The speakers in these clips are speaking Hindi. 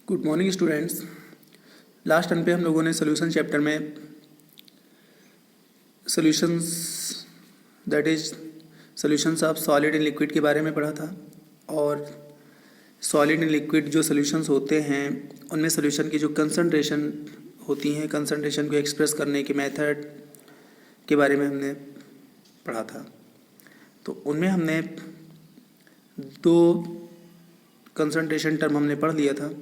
Good morning students. Last term पे हम लोगों ने सोल्यूशन चैप्टर में solutions that is solutions of solid and liquid के बारे में पढ़ा था। और सॉलिड एंड लिक्विड जो सोल्यूशंस होते हैं उनमें सोल्यूशन की जो कंसंट्रेशन होती हैं, कंसंट्रेशन को एक्सप्रेस करने के मेथड के बारे में हमने पढ़ा था। तो उनमें हमने दो कंसंट्रेशन टर्म हमने पढ़ लिया था,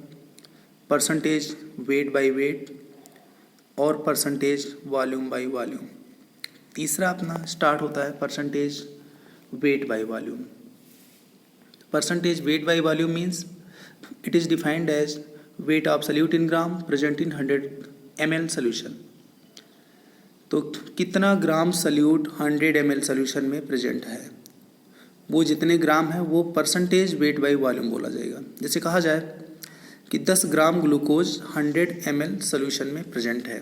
परसेंटेज वेट बाय वेट और परसेंटेज वॉल्यूम बाय वॉल्यूम। तीसरा अपना स्टार्ट होता है percentage weight by volume. Percentage weight by volume means it is defined as weight of solute in gram present in 100 ml solution. तो कितना ग्राम सल्यूट 100 ml सोल्यूशन में प्रेजेंट है, वो जितने ग्राम है वो परसेंटेज वेट बाय वॉल्यूम बोला जाएगा। जैसे कहा जाए कि 10 ग्राम ग्लूकोज 100 ml सोल्यूशन में प्रेजेंट है,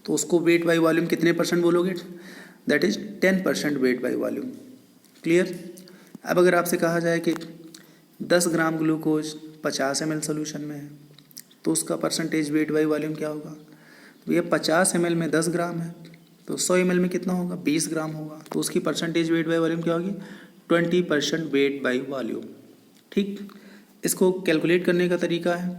तो उसको वेट बाय वॉल्यूम कितने परसेंट बोलोगे? That is 10% wait by volume. Clear? अब अगर आपसे कहा जाए कि 10 ग्राम ग्लूकोज 50 ml सोल्यूशन में है, तो उसका परसेंटेज वेट बाय वॉल्यूम क्या होगा? तो ये 50 ml में 10 ग्राम है, तो 100 ml में कितना होगा? 20 ग्राम होगा। तो उसकी परसेंटेज वेट बाय वॉल्यूम क्या होगी? 20% वेट बाय वॉल्यूम। ठीक, इसको कैलकुलेट करने का तरीका है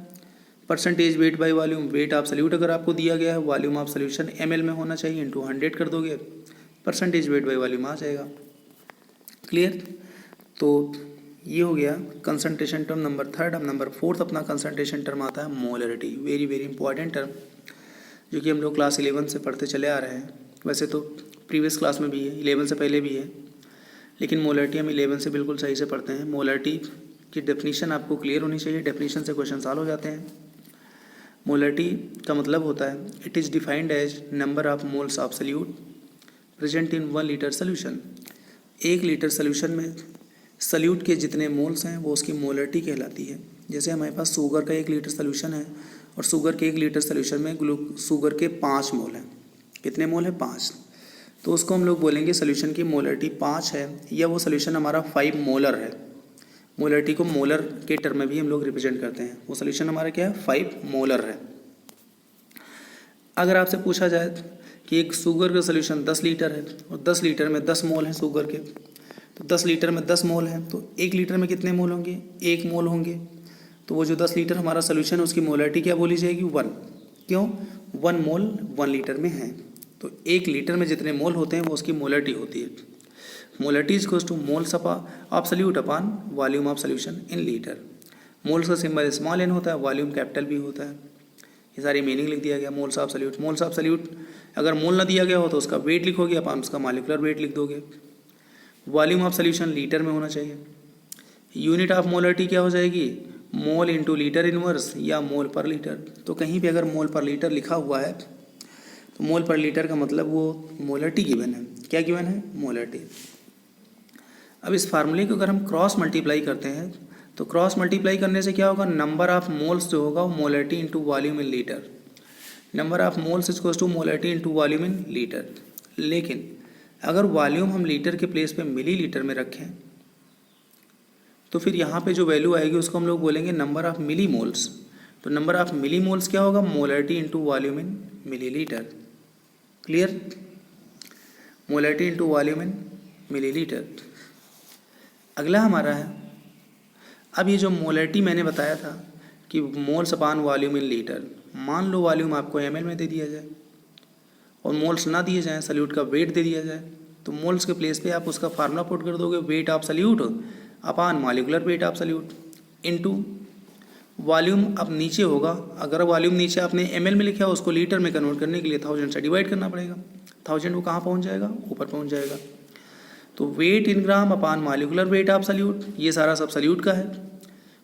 percentage weight by volume. Wait of salute अगर आपको दिया गया है, वॉल्यूम ऑफ सोल्यूशन ml में होना चाहिए, इंटू 100 कर दोगे, परसेंटेज वेट बाय वॉल्यूम आ जाएगा। क्लियर? तो ये हो गया कंसंट्रेशन टर्म नंबर 3। अब नंबर 4 अपना कंसंट्रेशन टर्म आता है molarity. Very very important term, जो कि हम लोग क्लास 11 से पढ़ते चले आ रहे हैं। वैसे तो प्रीवियस क्लास में भी है, 11 से पहले भी है, लेकिन मोलरिटी हम 11 से बिल्कुल सही से पढ़ते हैं। मोलरिटी की डेफिनीशन आपको क्लियर होनी चाहिए, डेफिनीशन से क्वेश्चन सॉल्व हो जाते हैं। मोलरिटी का मतलब होता है it is defined as number of moles of solute present in 1 litre solution. 1 litre solution में सल्यूट के जितने मोल्स हैं वो उसकी मोलरिटी कहलाती है। जैसे हमारे पास शुगर का 1 लीटर सोल्यूशन है और शुगर के 1 लीटर सोल्यूशन में शुगर के 5 मोल हैं। कितने मोल है? 5। तो उसको हम लोग बोलेंगे सोल्यूशन की मोलरिटी 5 है, या वो सोल्यूशन हमारा 5 मोलर है। मोलरिटी को मोलर के टर्म में भी हम लोग रिप्रेजेंट करते हैं। वो सोल्यूशन हमारा क्या है? 5 मोलर है। अगर आपसे पूछा जाए कि एक शुगर का सोल्यूशन 10 लीटर है और 10 लीटर में 10 मोल हैं शुगर के, तो 10 लीटर में 10 मोल हैं, तो 1 लीटर में कितने मोल होंगे? 1 मोल होंगे। तो वो जो 10 लीटर हमारा सोल्यूशन है उसकी मोलरिटी क्या बोली जाएगी? 1। क्यों? 1 मोल 1 लीटर में है, तो 1 लीटर में जितने मोल होते हैं वो उसकी मोलरिटी होती है। Molarity is equals two moles of salute upon volume of solution in litre. Moles का सिंबल स्मॉल n होता है, वॉल्यूम कैपिटल भी होता है। ये सारी मीनिंग लिख दिया गया moles of salute. Moles of salute अगर मोल ना दिया गया हो तो उसका वेट लिखोगे, अपॉन उसका मॉलिक्यूलर वेट लिख दोगे। वॉल्यूम ऑफ सोल्यूशन लीटर में होना चाहिए। यूनिट ऑफ मोलरिटी क्या हो जाएगी? मोल इंटू लीटर इनवर्स या मोल पर लीटर। तो कहीं भी अगर मोल पर लीटर लिखा हुआ है तो मोल पर लीटर का मतलब वो मोलरिटी गिवन है। क्या गिवन है? मोलरिटी। अब इस फार्मूले को अगर हम क्रॉस मल्टीप्लाई करते हैं तो क्रॉस मल्टीप्लाई करने से क्या होगा? नंबर ऑफ मोल्स जो होगा वो molarity into volume in litre. Number of moles is equals to molarity into volume in litre. लेकिन अगर वॉल्यूम हम लीटर के प्लेस पे मिली लीटर में रखें तो फिर यहाँ पे जो वैल्यू आएगी उसको हम लोग बोलेंगे नंबर ऑफ मिली मोल्स। तो नंबर ऑफ मिली मोल्स क्या होगा? Molarity into volume in millilitre. Clear? Molarity into volume in millilitre. अगला हमारा है, अब ये जो मोलरिटी मैंने बताया था कि moles upon volume in litre, मान लो वॉल्यूम आपको ml में दे दिया जाए और मोल्स ना दिए जाएँ, सल्यूट का वेट दे दिया जाए, तो मोल्स के प्लेस पे आप उसका फार्मूला पुट कर दोगे, wait of salute upon molecular weight of salute into volume. अब नीचे होगा, अगर वॉल्यूम नीचे आपने ml में लिखा है उसको लीटर में कन्वर्ट करने के लिए 1000 से डिवाइड करना पड़ेगा। 1000 वो कहाँ पहुँच जाएगा? ऊपर पहुँच जाएगा। तो weight in gram upon molecular weight of solute, ये सारा सब सल्यूट का है।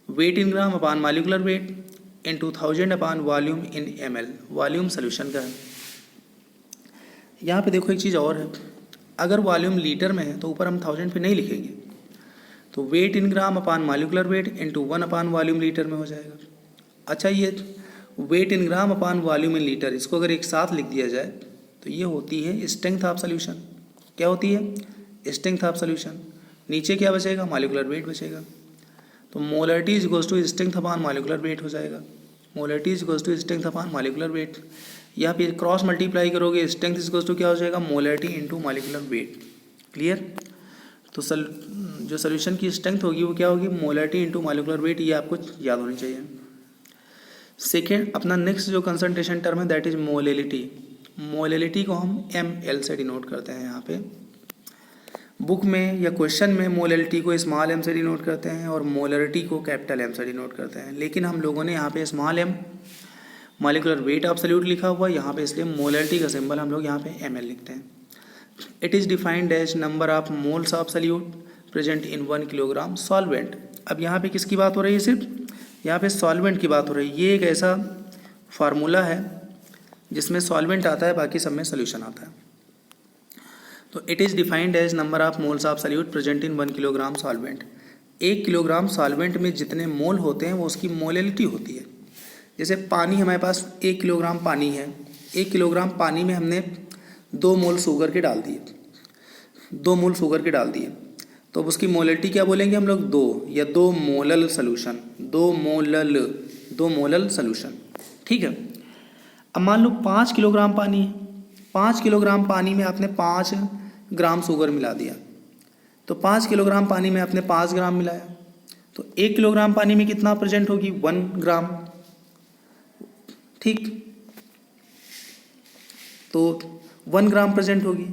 Weight in gram upon molecular weight into 1000 upon volume in ml, volume solution का है। यहाँ पे देखो एक चीज़ और है, अगर वॉल्यूम लीटर में है तो ऊपर हम 1000 पे नहीं लिखेंगे, तो weight in gram upon molecular weight into 1 upon volume litre में हो जाएगा। अच्छा, ये weight in gram upon volume in litre, इसको अगर एक साथ लिख दिया जाए तो ये होती है स्ट्रेंथ ऑफ सोल्यूशन। क्या होती है? Strength of solution. नीचे क्या बचेगा? मॉलिक्यूलर वेट बचेगा। तो molarity is equals to strength upon molecular weight हो जाएगा। Molarity is equals to strength upon molecular weight, या फिर क्रॉस मल्टीप्लाई करोगे स्ट्रेंथ इज इक्वल्स टू क्या हो जाएगा, molarity into molecular weight. Clear. तो जो सोल्यूशन की स्ट्रेंथ होगी वो क्या होगी, मोलरिटी इंटू मॉलिक्यूलर वेट, ये आपको याद होनी चाहिए। सेकेंड अपना नेक्स्ट जो कंसंट्रेशन टर्म है दैट इज मोलेलिटी। मोलेलिटी को हम ml से डिनोट करते हैं। यहाँ पे बुक में या क्वेश्चन में मोलेलिटी को स्मॉल m से डिनोट करते हैं और मोलरिटी को कैपिटल M से डिनोट करते हैं, लेकिन हम लोगों ने यहाँ पे small m molecular weight of solute लिखा हुआ यहाँ पे, इसलिए मोलेलिटी का सिंबल हम लोग यहाँ पे ml लिखते हैं। It is defined as number of moles of solute present in 1 kilogram solvent. अब यहाँ पे किसकी बात हो रही है, सिर्फ यहाँ पे सॉल्वेंट की बात हो रही है। ये एक ऐसा फार्मूला है जिसमें सॉल्वेंट आता है, बाकी सब में सोल्यूशन आता है। तो it is defined as number of moles of solute present in 1 kilogram solvent. 1 kilogram solvent में जितने मोल होते हैं वो उसकी मोलेलिटी होती है। जैसे पानी हमारे पास 1 किलोग्राम पानी है, 1 किलोग्राम पानी में हमने 2 मोल शुगर के डाल दिए, 2 मोल शुगर के डाल दिए, तो अब उसकी मोलेलिटी क्या बोलेंगे हम लोग, 2 या 2 मोलल सोल्यूशन, 2 मोलल सोल्यूशन। ठीक है। अब मान लो 5 किलोग्राम पानी है, 5 किलोग्राम पानी में आपने 5 ग्राम शुगर मिला दिया, तो 5 किलोग्राम पानी में आपने 5 ग्राम मिलाया, तो 1 किलोग्राम पानी में कितना प्रेजेंट होगी, 1 ग्राम। ठीक, तो 1 ग्राम प्रेजेंट होगी।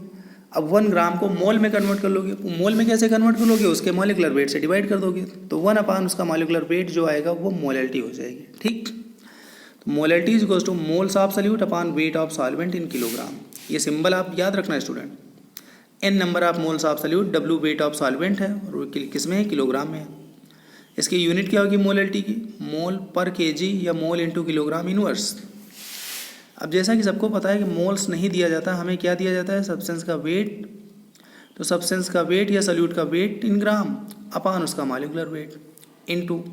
अब 1 ग्राम को मोल में कन्वर्ट कर लोगे, मोल में कैसे कन्वर्ट कर लोगे, उसके मॉलिक्यूलर वेट से डिवाइड कर दोगे, तो 1 अपान उसका मॉलिक्यूलर वेट जो आएगा वो मोलेलिटी हो जाएगी। ठीक, तो molality is equals two moles of solute upon weight of solvent in kilogram. ये सिंबल आप याद रखना student. n number of moles of solute, w wait of solvent है और किस में है, किलोग्राम में है। इसकी यूनिट क्या होगी मोलेलिटी की, मोल पर केजी या मोल इंटू किलोग्राम इनवर्स। अब जैसा कि सबको पता है कि मोल्स नहीं दिया जाता, हमें क्या दिया जाता है, सब्सटेंस का वेट। तो सब्सटेंस का वेट या सॉल्यूट का वेट इन ग्राम अपान उसका मॉलिक्यूलर वेट इनटू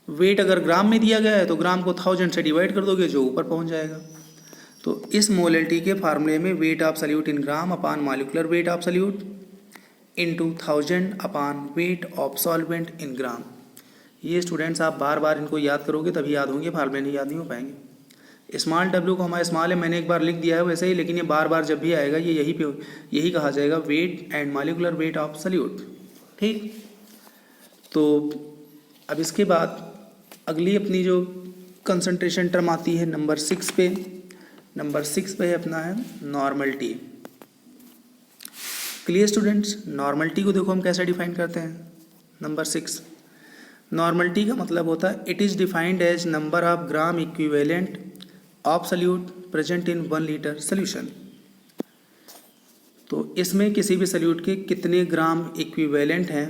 वेट। अगर ग्राम में दिया गया है तो ग्राम को 1000 से डिवाइड कर दोगे जो ऊपर पहुंच जाएगा। तो इस मोलेलिटी के फार्मूले में weight of solute in gram upon molecular weight of solute into 1000 upon weight of solvent in gram. ये स्टूडेंट्स आप बार बार इनको याद करोगे तभी याद होंगे, फार्मूले नहीं याद नहीं हो पाएंगे। स्मॉल w को हमारा स्मॉल है मैंने एक बार लिख दिया है वैसे ही, लेकिन ये बार बार जब भी आएगा ये यही कहा जाएगा, weight and molecular weight of solute. ठीक, तो अब इसके बाद अगली अपनी जो कंसंट्रेशन टर्म आती है नंबर 6 पे। नंबर 6 पे अपना है नॉर्मलिटी। क्लियर स्टूडेंट्स, नॉर्मलिटी को देखो हम कैसे डिफाइन करते हैं। नंबर 6 नॉर्मलिटी का मतलब होता है it is defined as number of gram equivalent of solute present in 1 litre solution. तो इसमें किसी भी सॉल्यूट के कितने ग्राम इक्विवेलेंट हैं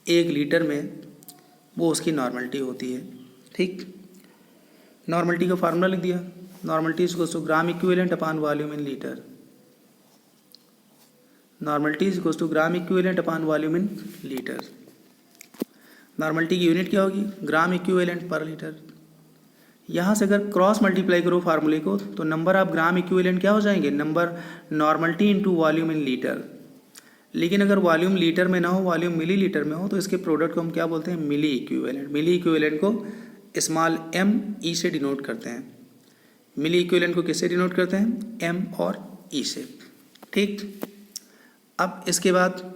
1 लीटर में, वो उसकी नॉर्मलिटी होती है। ठीक, नॉर्मलिटी का फार्मूला लिख दिया, normality is equals to gram equivalent upon volume in litre. Normality is equals to gram equivalent upon volume in litre. नॉर्मलिटी की यूनिट क्या होगी, ग्राम इक्विवेलेंट पर लीटर। यहाँ से अगर क्रॉस मल्टीप्लाई करो फार्मूले को तो नंबर ऑफ ग्राम इक्विवेलेंट क्या हो जाएंगे, number normality into volume in litre. लेकिन अगर वॉल्यूम लीटर में ना हो, वॉल्यूम मिली लीटर में हो, तो इसके प्रोडक्ट को हम क्या बोलते हैं, मिली इक्विवेलेंट। मिली इक्विवेलेंट को स्मॉल m e से डिनोट करते हैं। मिली इक्विवेलेंट को किससे डिनोट करते हैं, m और e से। ठीक, अब इसके बाद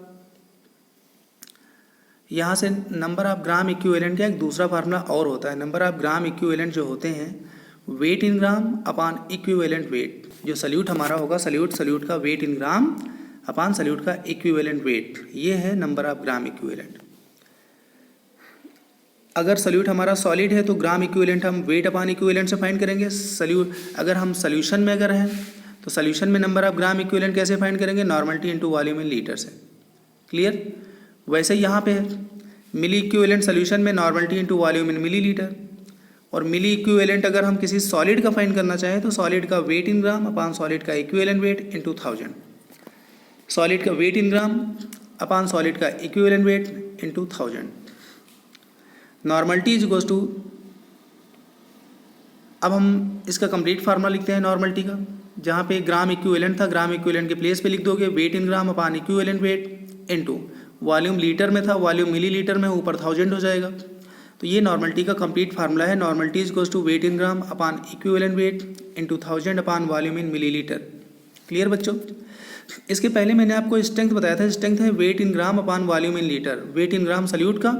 यहाँ से नंबर ऑफ ग्राम इक्विवेलेंट का एक दूसरा फार्मूला और होता है। नंबर ऑफ ग्राम इक्विवेलेंट जो होते हैं wait in gram upon equivalent wait. जो सॉल्यूट हमारा होगा सॉल्यूट का weight in gram upon solute का इक्विवेलेंट वेट, ये है नंबर ऑफ ग्राम इक्विवेलेंट। अगर सॉल्यूट हमारा सॉलिड है तो ग्राम इक्विवेलेंट हम वेट अपान इक्विवेलेंट से फाइंड करेंगे। अगर हम सॉल्यूशन में अगर हैं तो सॉल्यूशन में नंबर ऑफ ग्राम इक्विवेलेंट कैसे फाइंड करेंगे, normality into volume in litre से। क्लियर, वैसे ही यहाँ पे है मिली इक्विवेलेंट सॉल्यूशन में normality into volume in millilitre. और मिली इक्विवेलेंट अगर हम किसी सॉलिड का फाइंड करना चाहें तो सॉलिड का weight in gram upon solid का इक्विवेलेंट वेट इंटू 1000। सॉलिड का weight in gram upon solid का equivalent weight into 1000। Normality is equals to, अब हम इसका कंप्लीट फार्मूला लिखते हैं नॉर्मलिटी का। जहाँ पे ग्राम इक्विवेलेंट था, ग्राम इक्विवेलेंट के प्लेस पे लिख दोगे weight in gram upon equivalent weight into volume litre में था, वॉल्यूम मिली लीटर में, ऊपर 1000 हो जाएगा। तो ये नॉर्मलिटी का कंप्लीट फार्मूला है। Normality is equals to weight in gram upon equivalent weight into 1000 upon volume in millilitre. Clear बच्चों? इसके पहले मैंने आपको स्ट्रेंथ बताया था। स्ट्रेंथ है weight in gram upon volume in litre. Weight in gram solute का,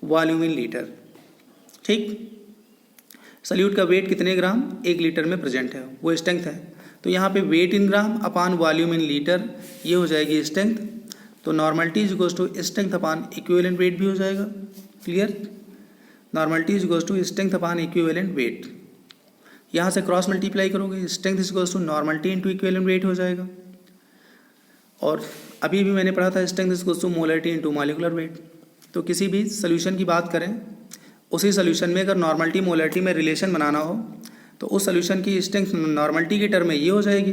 वॉल्यूम इन लीटर। ठीक, सल्यूट का वेट कितने ग्राम 1 लीटर में प्रेजेंट है, वो स्ट्रेंथ है। तो यहाँ पे weight in gram upon volume in litre, ये हो जाएगी स्ट्रेंथ। तो normality is equals to strength upon equivalent weight भी हो जाएगा। Clear? Normality is equals to strength upon equivalent weight. यहाँ से क्रॉस मल्टीप्लाई करोगे, strength is equals to normality into equivalent weight हो जाएगा। और अभी भी मैंने पढ़ा था strength is equals to molarity into molecular weight. तो किसी भी सोल्यूशन की बात करें, उसी सोल्यूशन में अगर नॉर्मलिटी मोलरिटी में रिलेशन बनाना हो तो उस सोल्यूशन की स्ट्रेंथ नॉर्मलिटी के टर्म में ये हो जाएगी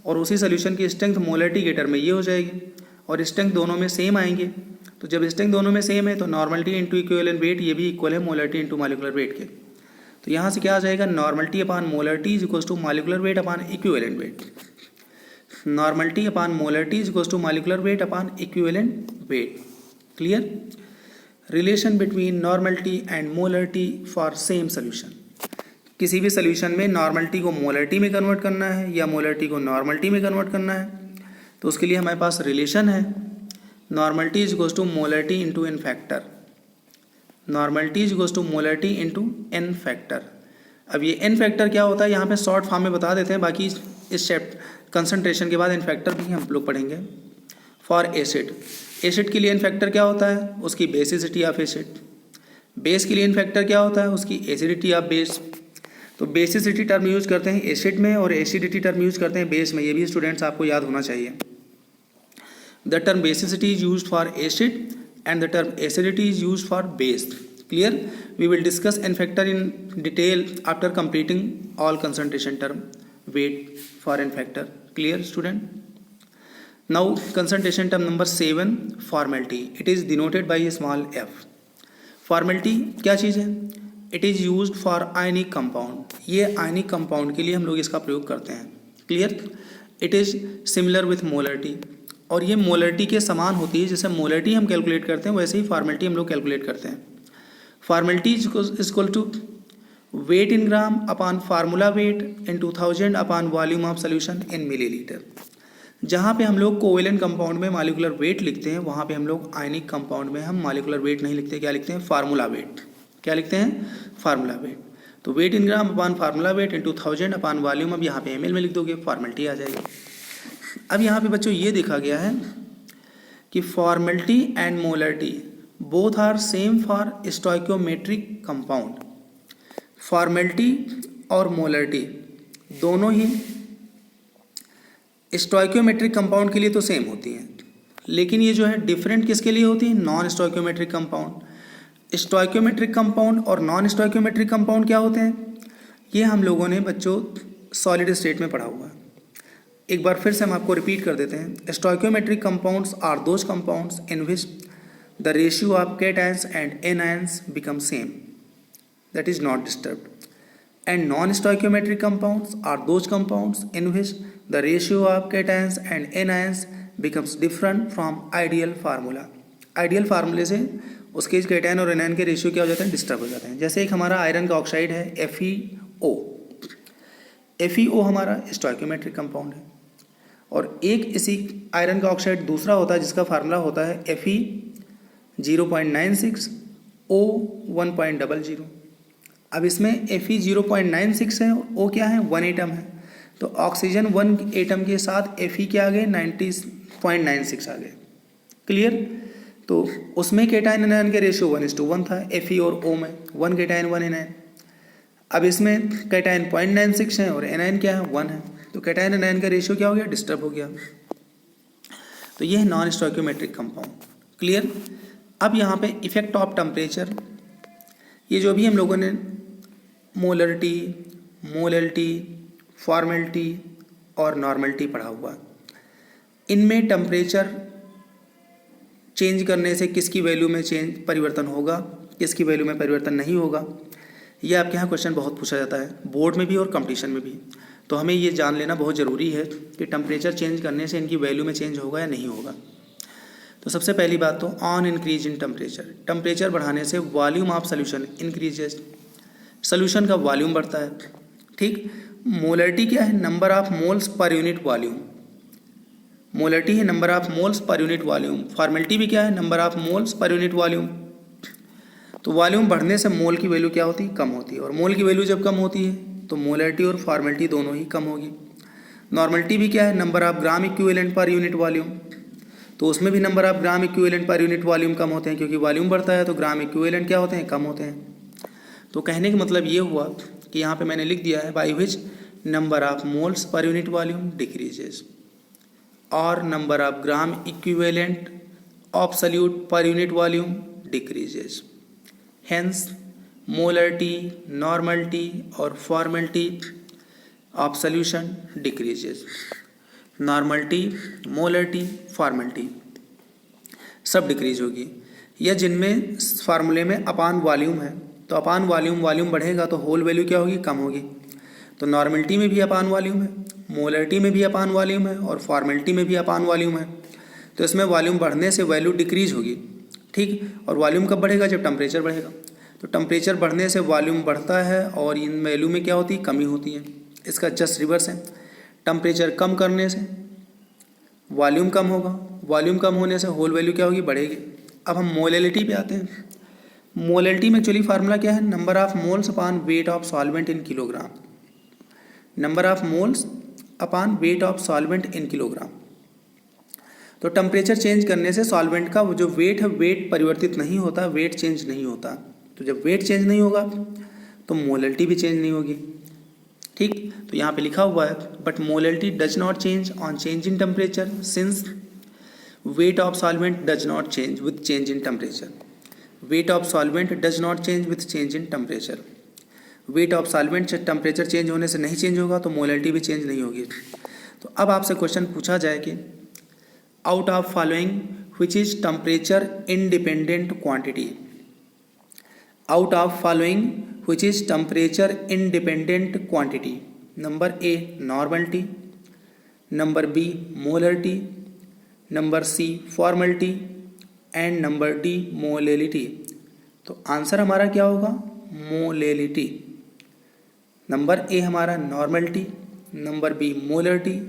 और उसी सोल्यूशन की स्ट्रेंथ मोलरिटी के टर्म में ये हो जाएगी, और स्ट्रेंथ दोनों में सेम आएंगे। तो जब स्ट्रेंथ दोनों में सेम है तो नॉर्मलिटी इंटू इक्विवेलेंट वेट ये भी इक्वल है मोलरिटी इंटू मॉलिक्यूलर वेट के। तो यहाँ से क्या आ जाएगा, normality upon molarity is equals to molecular weight upon equivalent weight. Normality upon molarity is equals to molecular weight upon equivalent weight. Clear? Relation between normality and molarity for same solution. किसी भी सोल्यूशन में नॉर्मलिटी को मोलरिटी में कन्वर्ट करना है या मोलरिटी को नॉर्मलिटी में कन्वर्ट करना है, तो उसके लिए हमारे पास रिलेशन है normality is equals to molarity into n factor. Normality is equals to molarity into n factor. अब ये एन फैक्टर क्या होता है यहाँ पे शॉर्ट फॉर्म में बता देते हैं, बाकी इस कंसंट्रेशन के बाद एन फैक्टर भी हम लोग पढ़ेंगे। फॉर एसिड, एसिड के लिए एन फैक्टर क्या होता है, उसकी बेसिसिटी ऑफ एसिड। बेस के लिए एन फैक्टर क्या होता है, उसकी एसिडिटी ऑफ बेस। तो बेसिसिटी टर्म यूज करते हैं एसिड में और एसिडिटी टर्म यूज करते हैं बेस में, ये भी स्टूडेंट्स आपको याद होना चाहिए। The term basicity is used for acid and the term acidity is used for base. Clear? We will discuss n factor in detail after completing all concentration term weight for n factor. Clear student? Now concentration term number 7, formality. It is denoted by a small f. Formality क्या चीज़ है? It is used for ionic compound. ये ionic compound के लिए हम लोग इसका प्रयोग करते हैं। Clear? It is similar with molarity. और ये मोलरिटी के समान होती है। जैसे मोलरिटी हम कैलकुलेट करते हैं वैसे ही फार्मेलिटी हम लोग कैलकुलेट करते हैं। Formality is equal to weight in gram upon formula weight in 2000 upon volume of solution in millilitre. जहाँ पे हम लोग कोवेलेंट कंपाउंड में मॉलिक्यूलर वेट लिखते हैं, वहाँ पे हम लोग आयनिक कंपाउंड में हम मॉलिक्यूलर वेट नहीं लिखते, क्या लिखते हैं, फार्मूला वेट। क्या लिखते हैं, फार्मूला वेट। तो weight in gram upon formula weight in 2000 upon volume, अब यहाँ पे एमएल में लिख दोगे, फार्मेलिटी आ जाएगी। अब यहाँ पे बच्चों ये देखा गया है कि formality and molarity both are same for stoichiometric compound. Formality और मोलरिटी दोनों ही स्टोइकियोमेट्रिक कंपाउंड के लिए तो सेम होती हैं, लेकिन ये जो है डिफरेंट किसके लिए होती है, non stoichiometric compound. Stoichiometric compound और नॉन स्टोइकियोमेट्रिक कंपाउंड क्या होते हैं, ये हम लोगों ने बच्चों सॉलिड स्टेट में पढ़ा हुआ है। एक बार फिर से हम आपको रिपीट कर देते हैं। Stoichiometric compounds are those compounds in which the ratio of cations and anions become same, that is not disturbed. And non stoichiometric compounds are those compounds in which the ratio of cations and anions becomes different from ideal formula. Ideal फार्मूले से उसके कैटायन और एनायन के रेशियो क्या हो जाते हैं, डिस्टर्ब हो जाते हैं। जैसे एक हमारा आयरन का ऑक्साइड है FeO। FeO हमारा स्टोइकियोमेट्रिक कंपाउंड है, और एक इसी आयरन का ऑक्साइड दूसरा होता है जिसका फार्मूला होता है Fe 0.96 O 1.00। अब इसमें Fe 0.96 है और O क्या है, 1 एटम है, तो ऑक्सीजन 1 एटम के साथ Fe क्या आ गए, 90.96 आ गए। क्लियर? तो उसमें कैटायन एनायन के रेशियो 1:1 था Fe और O में, 1 कैटायन 1 एनायन। अब इसमें कैटायन 0.96 है और एनायन क्या है, 1 है, तो कैटायन एनायन का रेशियो क्या हो गया, डिस्टर्ब हो गया। तो ये है नॉन स्टोइकियोमेट्रिक कंपाउंड। क्लियर? अब यहाँ पे इफेक्ट ऑफ टेम्परेचर, ये जो भी हम लोगों ने मोलरिटी, मोलैलिटी, फॉर्मेलिटी और नॉर्मलिटी पढ़ा हुआ, इनमें टेम्परेचर चेंज करने से किसकी वैल्यू में परिवर्तन होगा, किसकी वैल्यू में परिवर्तन नहीं होगा, ये आपके यहाँ क्वेश्चन बहुत पूछा जाता है, बोर्ड में भी और कंपटीशन में भी। तो हमें ये जान लेना बहुत ज़रूरी है कि टेम्परेचर चेंज करने से इनकी वैल्यू में चेंज होगा या नहीं होगा। तो सबसे पहली बात तो on increase in temperature, temperature बढ़ाने से volume of solution increases, solution का वॉल्यूम बढ़ता है। ठीक, मोलरिटी क्या है? Number of moles per unit volume, molarity है number of moles per unit volume. Formality भी क्या है? Number of moles per unit volume. तो वॉल्यूम बढ़ने से मोल की वैल्यू क्या होती है? कम होती है, और मोल की वैल्यू जब कम होती है तो मोलरिटी और फॉर्मेलिटी दोनों ही कम होगी। नॉर्मलिटी भी क्या है? Number of gram equivalent per unit volume, तो उसमें भी number of gram equivalent per unit volume कम होते हैं, क्योंकि वॉल्यूम बढ़ता है तो ग्राम इक्विवेलेंट क्या होते हैं? कम होते हैं। तो कहने का मतलब ये हुआ कि यहाँ पे मैंने लिख दिया है by which number of moles per unit volume decreases और number of gram equivalent of solute per unit volume decreases. Hence molarity, normality और formality of solution decreases. Normality, molarity, formality सब डिक्रीज होगी। या जिनमें फार्मूले में अपान वॉल्यूम है, तो अपान वॉल्यूम बढ़ेगा तो होल वैल्यू क्या होगी? कम होगी। तो नॉर्मलिटी में भी अपान वॉल्यूम है, मोलरिटी में भी अपान वॉल्यूम है और फॉर्मेलिटी में भी अपान वॉल्यूम है। तो इसमें वॉल्यूम बढ़ने से वैल्यू डिक्रीज होगी। ठीक, और वॉल्यूम कब बढ़ेगा? जब टेम्परेचर बढ़ेगा। तो टेम्परेचर बढ़ने से वॉल्यूम बढ़ता है और इन वैल्यू में क्या होती है? कमी होती है। इसका जस्ट रिवर्स है, टेम्परेचर कम करने से वॉल्यूम कम होगा, वॉल्यूम कम होने से होल वैल्यू क्या होगी? बढ़ेगी। अब हम मोलैलिटी पे आते हैं। मोलैलिटी में एक्चुअली फार्मूला क्या है? Number of moles upon weight of solvent in kilogram, number of moles upon weight of solvent in kilogram. तो टेम्परेचर चेंज करने से सॉल्वेंट का वो जो वेट है, वेट परिवर्तित नहीं होता, वेट चेंज नहीं होता। तो जब वेट चेंज नहीं होगा तो मोलैलिटी भी चेंज नहीं होगी। ठीक, तो यहाँ पे लिखा हुआ है but molality does not change on change in temperature since wait of solvent does not change with change in temperature. Wait of solvent does not change with change in temperature. Wait of solvent temperature change होने से नहीं चेंज होगा तो मोलैलिटी भी चेंज नहीं होगी। तो अब आपसे क्वेश्चन पूछा जाए कि out of following which is temperature independent quantity, out of following which is temperature independent quantity. Number A normality, number B molarity, number C formality and number D molality. तो आंसर हमारा क्या होगा? मोलैलिटी। नंबर ए हमारा normality, number B molarity,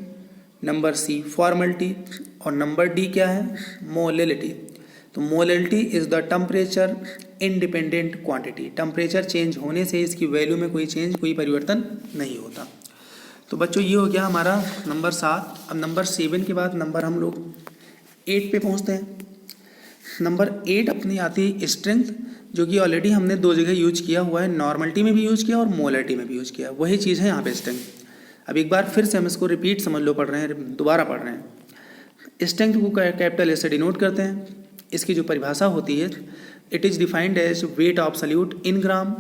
number C formality और नंबर डी क्या है? मोलैलिटी। तो molality is the temperature independent quantity, temperature change होने से इसकी वैल्यू में कोई चेंज, कोई परिवर्तन नहीं होता। तो बच्चों ये हो गया हमारा नंबर 7। अब नंबर 7 के बाद नंबर हम लोग 8 पे पहुंचते हैं। नंबर 8 अपनी आती है स्ट्रेंथ, जो कि ऑलरेडी हमने दो जगह यूज किया हुआ है, नॉर्मलिटी में भी यूज किया और मोलरिटी में भी यूज किया। वही चीज़ है यहाँ पे स्ट्रेंथ। अब एक बार फिर से हम इसको रिपीट समझ लो, पढ़ रहे हैं, दोबारा पढ़ रहे हैं। स्ट्रेंथ को कैपिटल एस से डिनोट करते हैं। इसकी जो परिभाषा होती है, it is defined as weight of solute in gram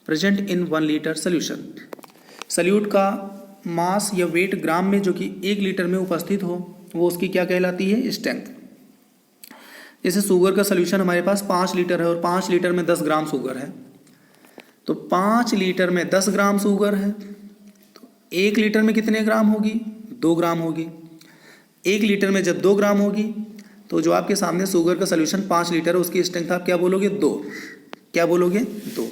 present in 1 litre solution. सल्यूट का मास या वेट ग्राम में जो कि 1 लीटर में उपस्थित हो, वो उसकी क्या कहलाती है? स्ट्रेंथ। जैसे शुगर का सोल्यूशन हमारे पास 5 लीटर है और 5 लीटर में 10 ग्राम शुगर है, तो 5 लीटर में 10 ग्राम शुगर है, तो 1 लीटर में कितने ग्राम होगी? 2 ग्राम होगी। 1 लीटर में जब 2 ग्राम होगी तो जो आपके सामने शुगर का सोल्यूशन 5 लीटर है, उसकी स्ट्रेंथ आप क्या बोलोगे? 2। क्या बोलोगे? 2।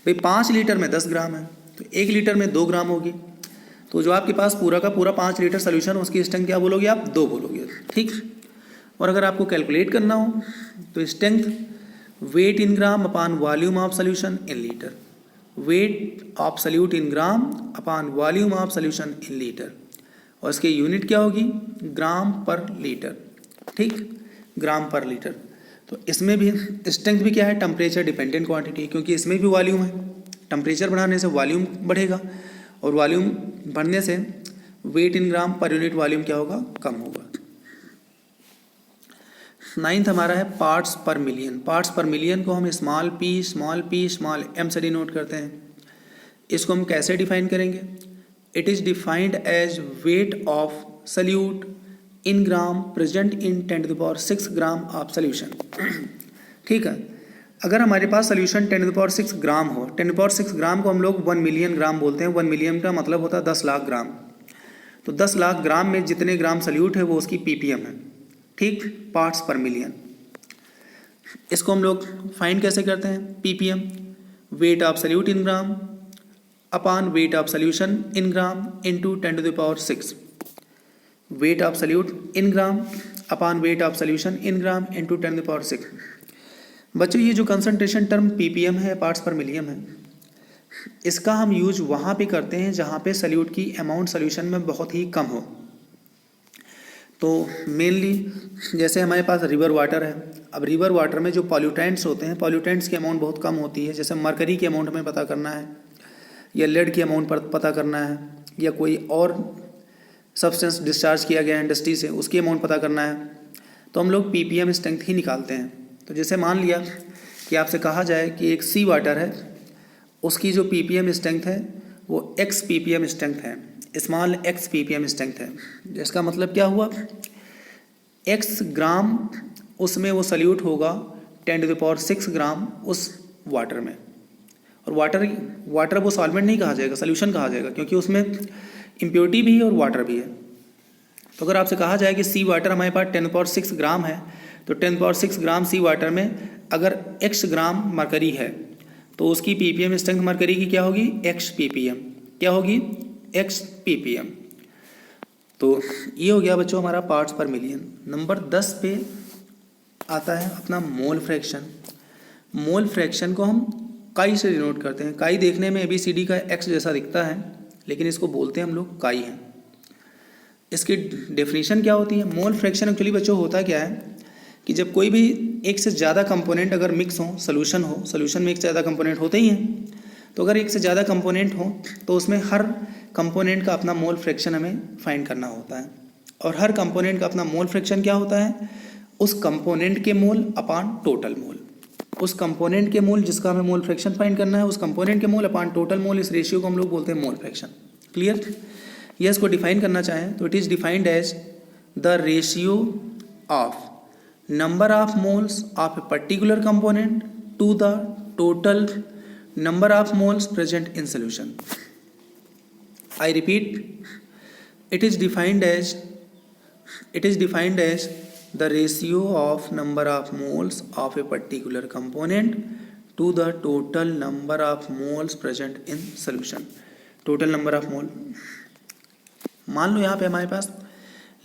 भाई 5 लीटर में 10 ग्राम है तो 1 लीटर में 2 ग्राम होगी, तो जो आपके पास पूरा का पूरा 5 लीटर सोल्यूशन, उसकी स्ट्रेंथ क्या बोलोगे आप? 2 बोलोगे। ठीक, और अगर आपको कैलकुलेट करना हो तो strength weight in gram upon volume of solution in litre, weight of solute in gram upon volume of solution in litre, और इसकी यूनिट क्या होगी? ग्राम पर लीटर। ठीक, ग्राम पर लीटर। तो इसमें भी स्ट्रेंथ भी क्या है? टेम्परेचर डिपेंडेंट क्वांटिटी, क्योंकि इसमें भी वॉल्यूम है। टेम्परेचर बढ़ाने से वॉल्यूम बढ़ेगा और वॉल्यूम बढ़ने से वेट इन ग्राम पर यूनिट वॉल्यूम क्या होगा? कम होगा। 9th हमारा है पार्ट्स पर मिलियन। पार्ट्स पर मिलियन को हम स्मॉल p m से डिनोट करते हैं। इसको हम कैसे डिफाइन करेंगे? It is defined as weight of solute in gram present in 10⁶ gram of solution. ठीक है, अगर हमारे पास सोल्यूशन 10⁶ ग्राम हो, 10⁶ ग्राम को हम लोग 1 मिलियन ग्राम बोलते हैं। 1 मिलियन का मतलब होता है 10 लाख ग्राम। तो 10 लाख ग्राम में जितने ग्राम सल्यूट है वो उसकी ppm है। ठीक, पार्ट्स पर मिलियन। इसको हम लोग फाइंड कैसे करते हैं? Ppm, wait of solute in gram upon weight of solution in gram into 10⁶। Wait of solute in gram upon weight of solution in gram into 10⁶। बच्चों ये जो कंसंट्रेशन टर्म पीपीएम है, पार्ट्स पर मिलियन है, इसका हम यूज वहाँ पे करते हैं जहाँ पे सल्यूट की अमाउंट सॉल्यूशन में बहुत ही कम हो। तो मेनली जैसे हमारे पास रिवर वाटर है, अब रिवर वाटर में जो पॉल्यूटेंट्स होते हैं, पॉल्यूटेंट्स की अमाउंट बहुत कम होती है। जैसे मरकरी की अमाउंट हमें पता करना है, या लेड की अमाउंट पर पता करना है, या कोई और सब्सटेंस डिस्चार्ज किया गया इंडस्ट्री से उसकी अमाउंट पता करना है, तो हम लोग पीपीएम स्ट्रेंथ ही निकालते हैं। तो जैसे मान लिया कि आपसे कहा जाए कि एक सी वाटर है, उसकी जो पीपीएम स्ट्रेंथ है वो एक्स पीपीएम स्ट्रेंथ है, स्मॉल एक्स पीपीएम स्ट्रेंथ है। इसका मतलब क्या हुआ? एक्स ग्राम उसमें वो सल्यूट होगा 10⁶ ग्राम उस वाटर में। और वाटर वो सॉल्वेंट नहीं कहा जाएगा, सॉल्यूशन कहा जाएगा, क्योंकि उसमें इम्प्योरिटी भी है और वाटर भी है। तो अगर आपसे कहा जाए कि सी वाटर हमारे पास 10⁶ ग्राम है, तो 10⁶ ग्राम सी वाटर में अगर x ग्राम मरकरी है, तो उसकी पीपीएम स्ट्रेंथ मरकरी की क्या होगी? x ppm. क्या होगी? x ppm. तो ये हो गया बच्चों हमारा पार्ट्स पर मिलियन। नंबर 10 पे आता है अपना मोल फ्रैक्शन। मोल फ्रैक्शन को हम काई से डिनोट करते हैं। काई देखने में ABCD का x जैसा दिखता है, लेकिन इसको बोलते हैं हम लोग काई है। इसकी डेफिनेशन क्या होती है? मोल फ्रैक्शन एक्चुअली बच्चों होता क्या है कि जब कोई भी एक से ज़्यादा कंपोनेंट अगर मिक्स हो, सॉल्यूशन में एक से ज़्यादा कंपोनेंट होते ही हैं, तो अगर एक से ज़्यादा कंपोनेंट हो तो उसमें हर कंपोनेंट का अपना मोल फ्रैक्शन हमें फाइंड करना होता है। और हर कंपोनेंट का अपना मोल फ्रैक्शन क्या होता है? उस कंपोनेंट के मोल अपॉन टोटल मोल। उस कंपोनेंट के मोल जिसका हमें मोल फ्रैक्शन फाइंड करना है, उस कंपोनेंट के मोल अपॉन टोटल मोल, इस रेशियो को हम लोग बोलते हैं मोल फ्रैक्शन। क्लियर? ये इसको डिफाइन करना चाहें तो it is defined as the ratio of number of moles of a particular component to the total number of moles present in solution. I repeat, it is defined as the ratio of number of moles of a particular component to the total number of moles present in solution. Total number of mole, मान लो यहाँ पे हमारे पास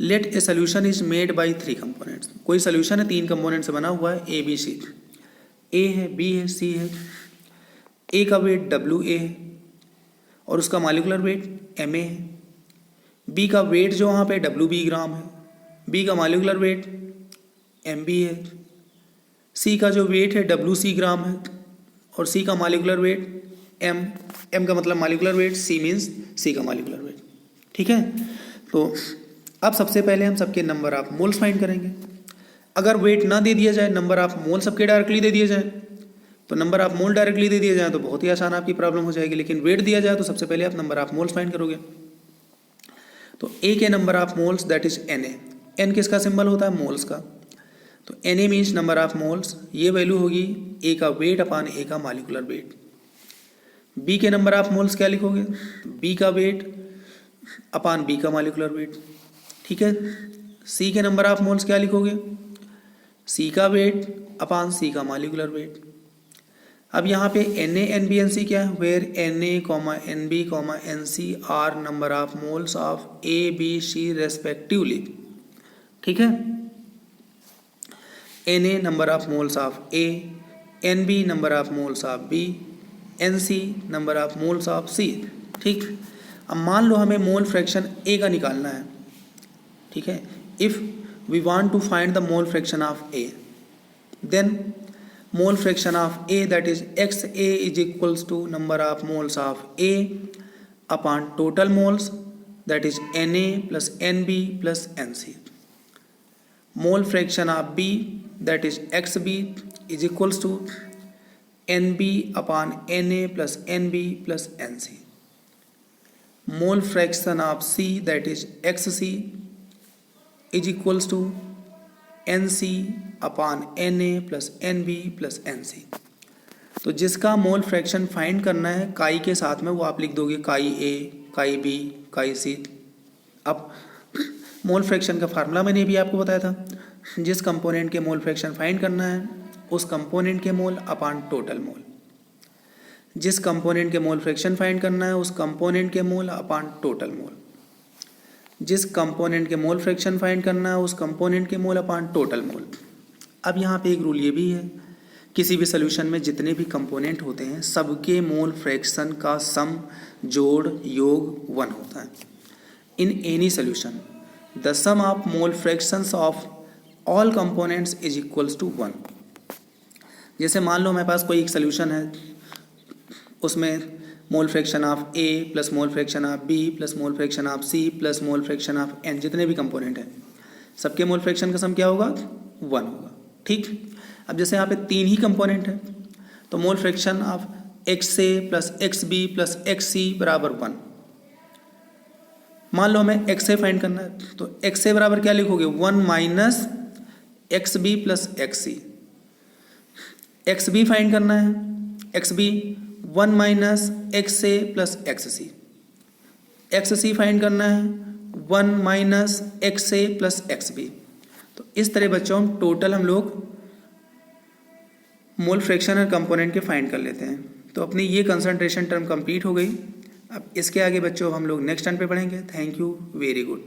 let a solution is made by 3 components. कोई सोल्यूशन है 3 कंपोनेंट से बना हुआ है, ABC। ए है, बी है, सी है। ए का वेट WA है और उसका मॉलिक्यूलर वेट MA है। बी का वेट जो वहाँ पे WB ग्राम है, बी का मॉलिक्यूलर वेट MB है। सी का जो वेट है WC ग्राम है और सी का मॉलिक्यूलर वेट M का मतलब मॉलिक्यूलर वेट, C मीन्स सी का मॉलिक्यूलर वेट। ठीक है, तो अब सबसे पहले हम सबके नंबर ऑफ मोल्स फाइंड करेंगे। अगर वेट ना दे दिया जाए, नंबर ऑफ मोल सबके डायरेक्टली दे दिए जाए, तो नंबर ऑफ मोल डायरेक्टली दे दिए जाए तो बहुत ही आसान आपकी प्रॉब्लम हो जाएगी। लेकिन वेट दिया जाए तो सबसे पहले आप नंबर ऑफ मोल्स फाइंड करोगे। तो ए के number of moles that is Na। N किसका सिंबल होता है? मोल्स का। तो Na means number of moles, ये वैल्यू होगी ए का वेट अपॉन ए का मॉलिक्यूलर वेट। बी के नंबर ऑफ मोल्स क्या लिखोगे? बी का वेट अपॉन बी का मॉलिक्यूलर वेट। ठीक है, सी के नंबर ऑफ मोल्स क्या लिखोगे? सी का वेट अपॉन सी का मॉलिक्यूलर वेट। अब यहाँ पे Na, Nb, Nc क्या है? Where Na, Nb, Nc are number of moles of A, B, C respectively. ठीक है, Na number of moles of A, Nb number of moles of B, Nc number of moles of C। ठीक, अब मान लो हमें मोल फ्रैक्शन A का निकालना है। ठीक है, if we want to find the mole fraction of A, then mole fraction of A that is XA is equals to number of moles of A upon total moles that is Na plus Nb plus Nc। Mole fraction of B that is XB is equals to Nb upon Na plus Nb plus Nc। Mole fraction of C that is XC is equals to NC upon Na plus NB plus NC। तो जिसका मोल फ्रैक्शन फाइंड करना है काई के साथ में, वो आप लिख दोगे काई A, काई B, काई C। अब मोल फ्रैक्शन का फार्मूला मैंने भी आपको बताया था, जिस कंपोनेंट के मोल फ्रैक्शन फाइंड करना है उस कंपोनेंट के मोल अपान टोटल मोल, जिस कंपोनेंट के मोल फ्रैक्शन फाइंड करना है उस कंपोनेंट के मोल अपान टोटल मोल, जिस कंपोनेंट के मोल फ्रैक्शन फाइंड करना है उस कंपोनेंट के मोल अपान टोटल मोल। अब यहाँ पे एक रूल ये भी है, किसी भी सोल्यूशन में जितने भी कंपोनेंट होते हैं सबके मोल फ्रैक्शन का सम जोड़ योग 1 होता है। In any solution the sum of mole fractions of all components is equals to 1। जैसे मान लो मेरे पास कोई एक सोल्यूशन है, उसमें mole fraction of A plus mole fraction of B plus mole fraction of C plus mole fraction of N, जितने भी कंपोनेंट हैं सबके मोल फ्रैक्शन का सम क्या होगा? 1 होगा। ठीक, अब जैसे यहाँ पे 3 ही कंपोनेंट है तो mole fraction of x A plus x B plus x C बराबर 1। मान लो हमें एक्स ए फाइंड करना है तो एक्स ए बराबर क्या लिखोगे? 1 minus x B plus x C. X B find करना है, x B 1 minus x A plus x C. X C find करना है 1 minus x A plus x B. तो इस तरह बच्चों टोटल हम लोग मोल फ्रैक्शन और कंपोनेंट के फाइंड कर लेते हैं। तो अपनी ये कंसंट्रेशन टर्म कंप्लीट हो गई। अब इसके आगे बच्चों हम लोग नेक्स्ट टर्म पे पढ़ेंगे। Thank you, very good.